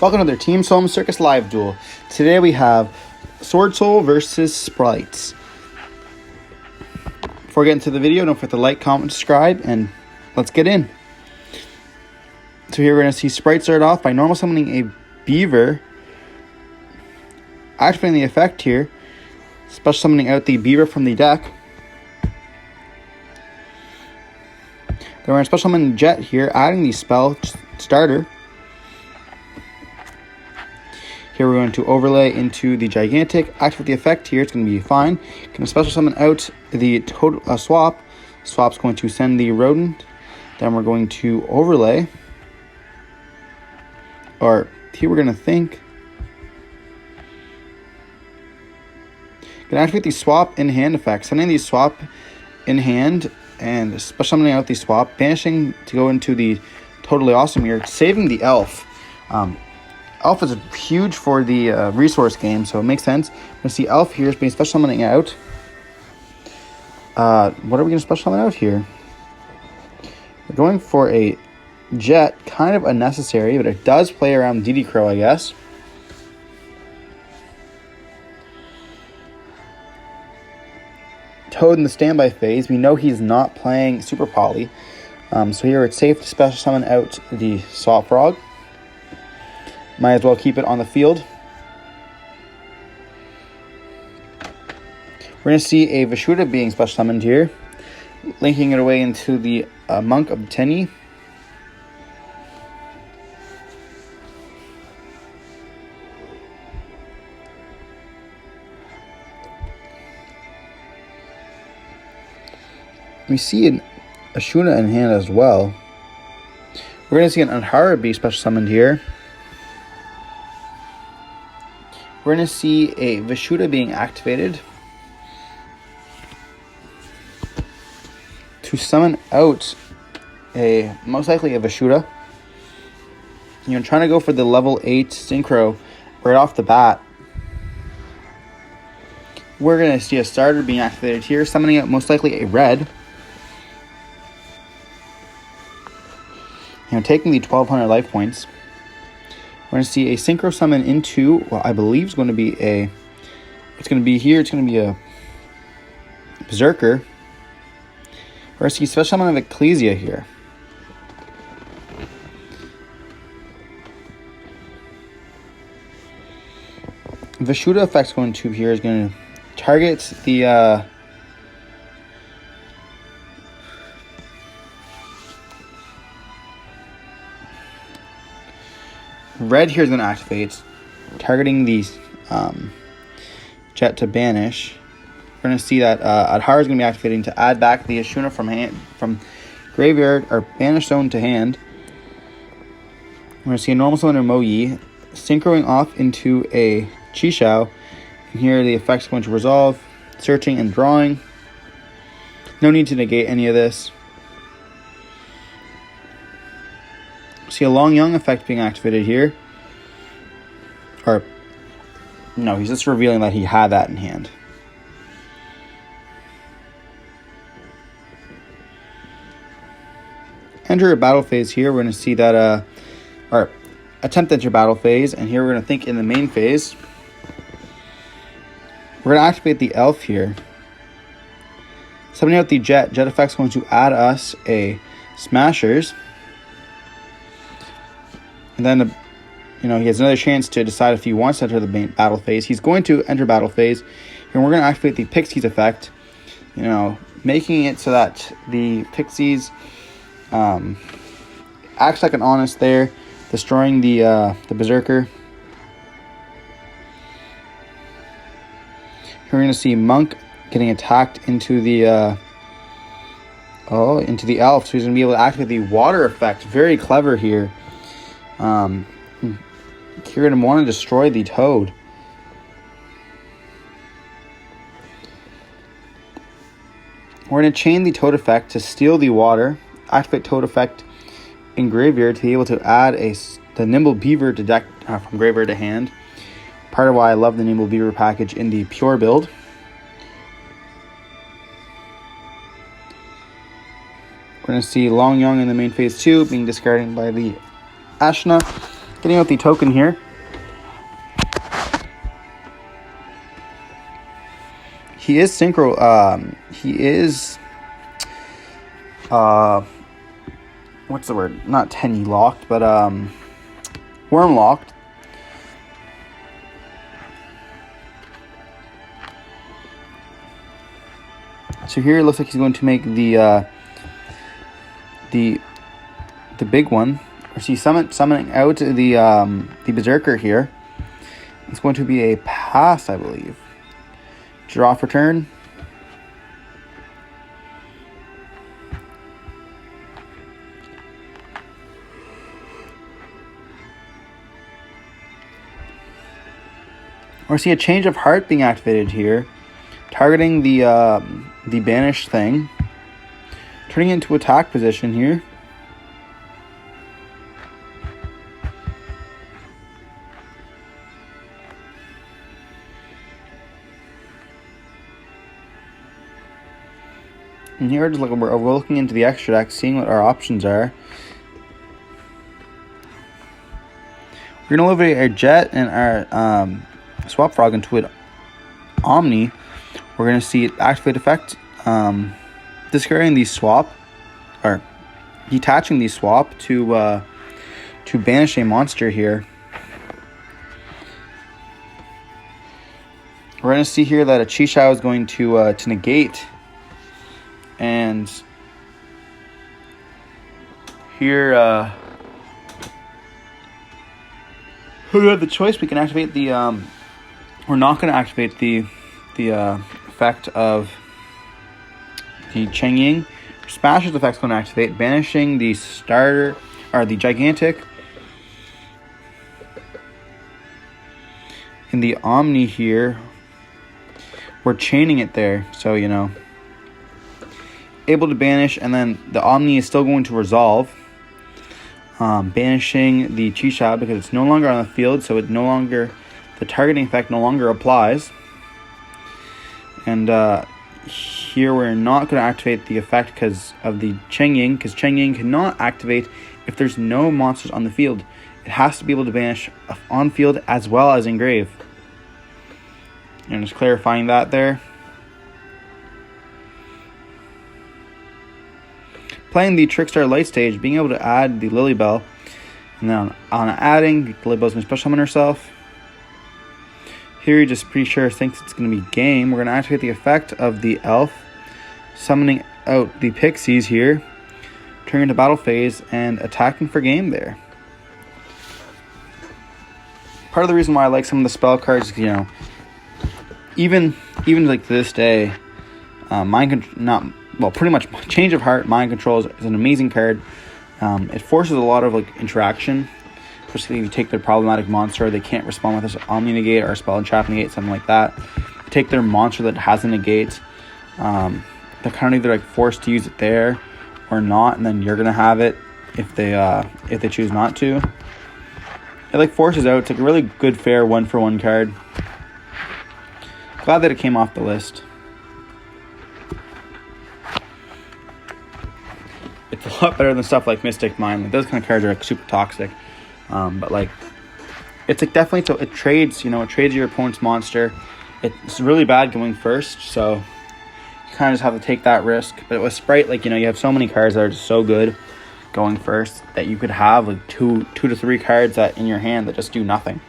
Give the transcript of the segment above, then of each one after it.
Welcome to their Team Home Circus Live Duel. Today we have Swordsoul versus Spright. Before we get into the video, don't forget to like, comment, subscribe, and let's get in. So here we're going to see Spright start off by normal summoning a beaver, activating the effect here, special summoning out the beaver from the deck. Then we're going to special summon Jet here, adding the spell starter. Here we're going to overlay into the gigantic, activate the effect here, it's going to be fine. Going to special summon out the total swap. Swap's going to send the rodent. Then we're going to overlay. Or here we're going to think. Going to activate the swap in hand effect. Sending the swap in hand and special summoning out the swap. Banishing to go into the totally awesome here. Saving the elf. Elf is huge for the resource game, so it makes sense. We're going to see Elf here is being special summoning out. What are we going to special summon out here? We're going for a Jet, kind of unnecessary, but it does play around DD Crow, I guess. Toad in the standby phase. We know he's not playing Super Poly. So here it's safe to special summon out the Swap Frog. Might as well keep it on the field. We're going to see a Vishuda being special summoned here. Linking it away into the Monk of Tenyi. We see a Shuna in hand as well. We're going to see an Anhara be special summoned here. We're going to see a Vishuda being activated to summon out most likely a Vishuda. You're trying to go for the level 8 Synchro right off the bat. We're going to see a starter being activated here, summoning out most likely a red. Taking the 1200 life points. We're going to see a Synchro summon into, well, I believe it's going to be a Berserker. We're going to see special summon of Ecclesia here. Vishuda effect's going to here is going to target the red here is going to activate, targeting the Jet to banish. We're going to see that Adhara is going to be activating to add back the Ashuna from graveyard or banish zone to hand. We're going to see a normal summon Mo Yi synchroing off into a Chi-Shao. And here the effect's going to resolve, searching and drawing. No need to negate any of this. See a Long Young effect being activated here. Or, no, he's just revealing that he had that in hand. Enter a battle phase here. We're going to see that, or attempt to enter battle phase. And here we're going to think in the main phase. We're going to activate the Elf here. Summoning out the Jet. Jet effect's going to add us a Smashers. And then, he has another chance to decide if he wants to enter the main battle phase. He's going to enter battle phase. And we're going to activate the Pixies effect. Making it so that the Pixies acts like an Honest there. Destroying the Berserker. Here we're going to see Monk getting attacked into the Elf. So he's going to be able to activate the Water effect. Very clever here. You're going to want to destroy the Toad. We're going to chain the Toad effect to steal the water. Activate Toad effect in graveyard to be able to add the Nimble Beaver to deck from graveyard to hand. Part of why I love the Nimble Beaver package in the pure build. We're going to see Long Young in the main phase 2 being discarded by the Ashna. Getting out the token here. He is synchro. He is. What's the word? Not Tenny locked, but worm locked. So here it looks like he's going to make the big one. Or see summoning out the Berserker here. It's going to be a pass, I believe. Draw for turn. Or see a change of heart being activated here, targeting the banished thing, turning it into attack position here. And here just we're looking into the extra deck, seeing what our options are. We're gonna elevate our Jet and our Swap Frog into an Omni. We're gonna see it activate effect, discarding the swap, or detaching the swap to banish a monster here. We're gonna see here that a Chi-Shao is going to negate, and here we have the choice. We can activate the we're not going to activate the effect of the Cheng Ying. Smasher's effect's going to activate, banishing the starter, or the gigantic. In the Omni here, we're chaining it there, so you know, able to banish, and then the Omni is still going to resolve, banishing the Chi-Shao because it's no longer on the field, so it no longer, the targeting effect no longer applies. And here we're not going to activate the effect because of the Cheng Ying, because Cheng Ying cannot activate if there's no monsters on the field. It has to be able to banish on field as well as engrave. And just clarifying that there. Playing the Trickstar Light Stage, being able to add the Lilybell, and then on adding, Lilybell's going to special summon herself. Here he just pretty sure thinks it's going to be game. We're going to activate the effect of the Elf, summoning out the Pixies here, turning into battle phase, and attacking for game there. Part of the reason why I like some of the spell cards is, you know, even like to this day, pretty much Change of Heart, Mind Control is an amazing card. It forces a lot of like interaction, especially if you take their problematic monster, they can't respond with this Omni Negate or a Spell and Trap Negate, something like that. Take their monster that has a negate, they're kind of either like forced to use it there or not, and then you're gonna have it if they choose not to. It like forces out. It's like a really good, fair 1-for-1 card. Glad that it came off the list. It's a lot better than stuff like Mystic Mind. Like, those kind of cards are like super toxic. But like, it's like definitely, so it trades, you know, it trades your opponent's monster. It's really bad going first, so you kind of just have to take that risk. But with Spright, like, you know, you have so many cards that are just so good going first that you could have like two to three cards that in your hand that just do nothing.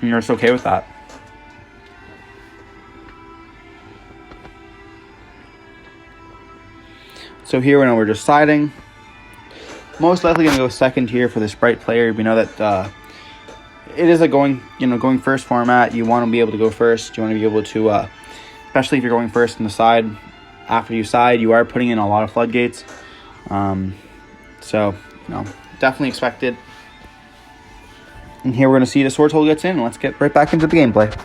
And you're just okay with that. So here we're just siding. Most likely going to go second here for the Spright player. We know that it is a going first format. You want to be able to go first. You want to be able to, especially if you're going first in the side. After you side, you are putting in a lot of floodgates. So, you know, definitely expected. And here we're going to see the Swordsoul gets in. Let's get right back into the gameplay. So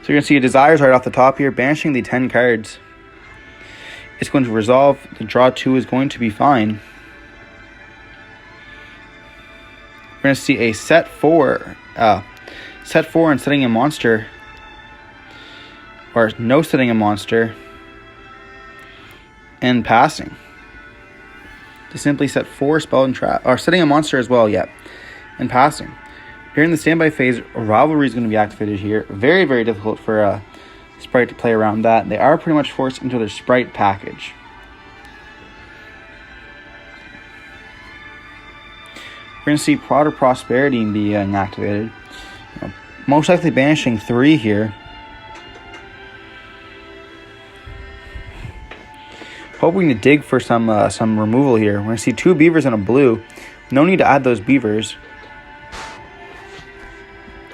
you're going to see Desires right off the top here, banishing the 10 cards. It's going to resolve. The draw 2 is going to be fine. We're going to see a set 4 and setting a monster, or no setting a monster, and passing. to simply set 4 spell and trap, or setting a monster as well, and passing. During the standby phase, Rivalry is going to be activated here. Very, very difficult for Spright to play around that. They are pretty much forced into their Spright package. We're going to see Prod or Prosperity being activated. Most likely banishing 3 here. Hoping to dig for some removal here. We're going to see 2 beavers and a blue. No need to add those beavers.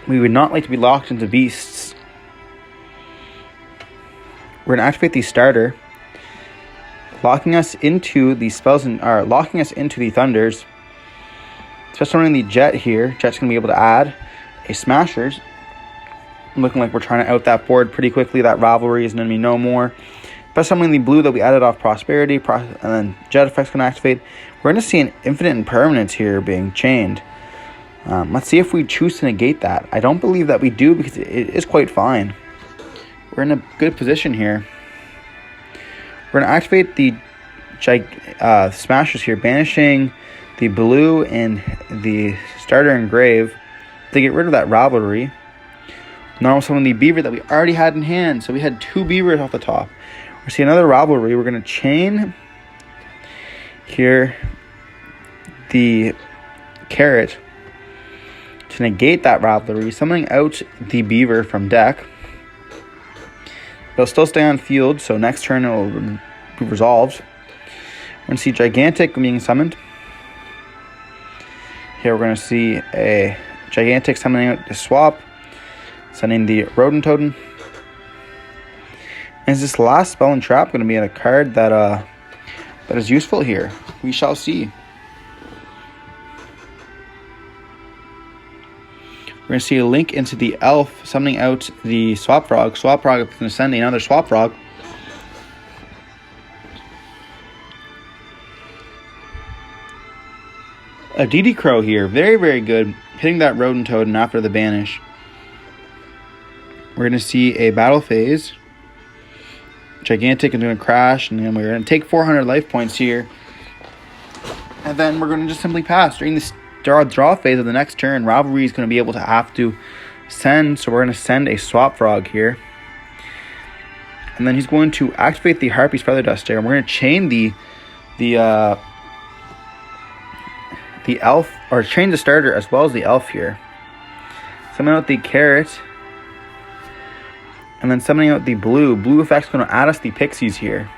We would not like to be locked into beasts. We're going to activate the starter, locking us into the spells locking us into the thunders. Especially running the jet here. Jet's going to be able to add a smashers. Looking like we're trying to out that board pretty quickly. That Rivalry is going to be no more. Especially running the blue that we added off Prosperity, and then jet effect's going to activate. We're going to see an infinite impermanence here being chained. Let's see if we choose to negate that. I don't believe that we do because it is quite fine. We're in a good position here. We're going to activate the smashers here, banishing the blue and the starter engrave to get rid of that Rivalry. Normal summon the beaver that we already had in hand. So we had 2 beavers off the top. We're seeing another Rivalry. We're going to chain here the carrot to negate that Rivalry, summoning out the beaver from deck. It'll still stay on field, so next turn it will be resolved. We're going to see Gigantic being summoned. Here we're going to see a Gigantic summoning out the swap, sending the Rodent Totem. And is this last spell and trap going to be a card that is useful here? We shall see. We're going to see a link into the elf summoning out the Swap Frog. Swap Frog is going to send another Swap Frog. A DD Crow here. Very, very good. Hitting that Rodent Totem after the banish. We're going to see a battle phase. Gigantic is going to crash, and then we're going to take 400 life points here. And then we're going to just simply pass. During the draw phase of the next turn, Rivalry is going to be able to have to send, so we're going to send a Swap Frog here. And then he's going to activate the Harpy's Feather Duster, and we're going to chain the elf, or chain the starter as well as the elf here. Summon out the carrot, and then summoning out the blue. Blue effect's going to add us the pixies here.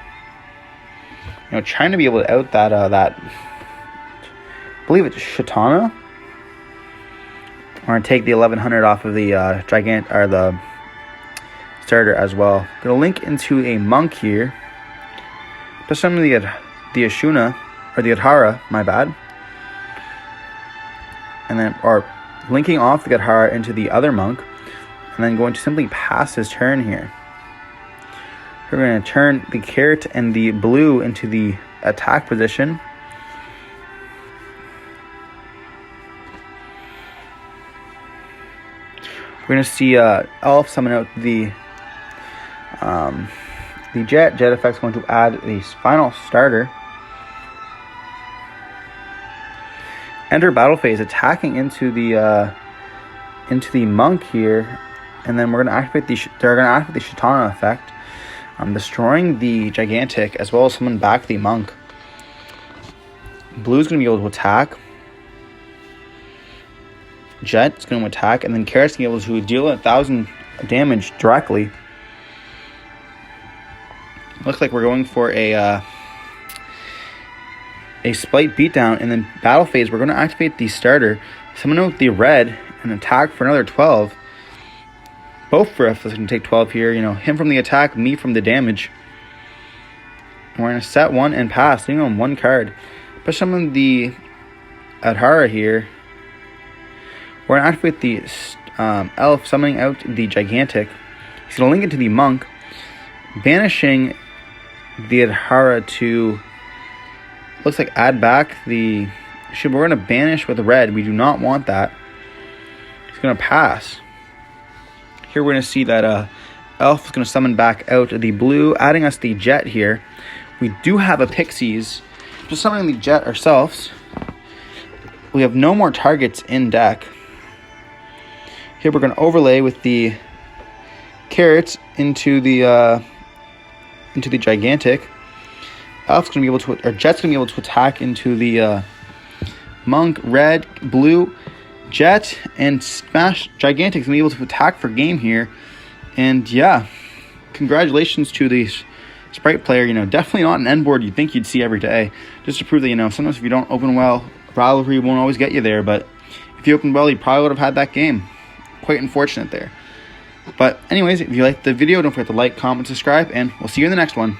Trying to be able to out that I believe it's Shatana. We're going to take the 1100 off of the the starter as well. Going to link into a monk here. Just summon the Ashuna, or the Adhara, my bad. And then, or linking off the Adhara into the other monk. And then going to simply pass his turn here. We're going to turn the carrot and the blue into the attack position. We're going to see elf summon out the jet. Jet effect's going to add the final starter. Enter battle phase, attacking into the monk here. And then we're going to activate the Shatana effect, destroying the Gigantic as well as summon back the monk. Blue's going to be able to attack. Jet's going to attack, and then Carrot's going to be able to deal 1,000 damage directly. Looks like we're going for a Spright beatdown, and then battle phase. We're going to activate the starter, summon out the red, and attack for another 12. Both for us can take 12 here. Him from the attack, me from the damage. And we're going to set 1 and pass, leaving on 1 card. But summon the Adhara here. We're going to activate the elf, summoning out the Gigantic. He's going to link it to the monk, banishing the Adhara to, looks like add back the, we're going to banish with red. We do not want that. He's going to pass. Here we're going to see that elf is going to summon back out the blue, adding us the jet here. We do have a Pixies summoning the Jet ourselves. We have no more targets in deck. Here we're going to overlay with the Carrots into the Gigantic. Elf's going to be able to, or Jet's going to be able to attack into the Monk, Red, Blue, Jet, and Smash. Gigantic's going to be able to attack for game here. And yeah, congratulations to the Spright player. Definitely not an end board you'd think you'd see every day. Just to prove that, sometimes if you don't open well, Rivalry won't always get you there. But if you opened well, you probably would have had that game. Quite unfortunate there. But anyways, if you liked the video, don't forget to like, comment, subscribe, and we'll see you in the next one.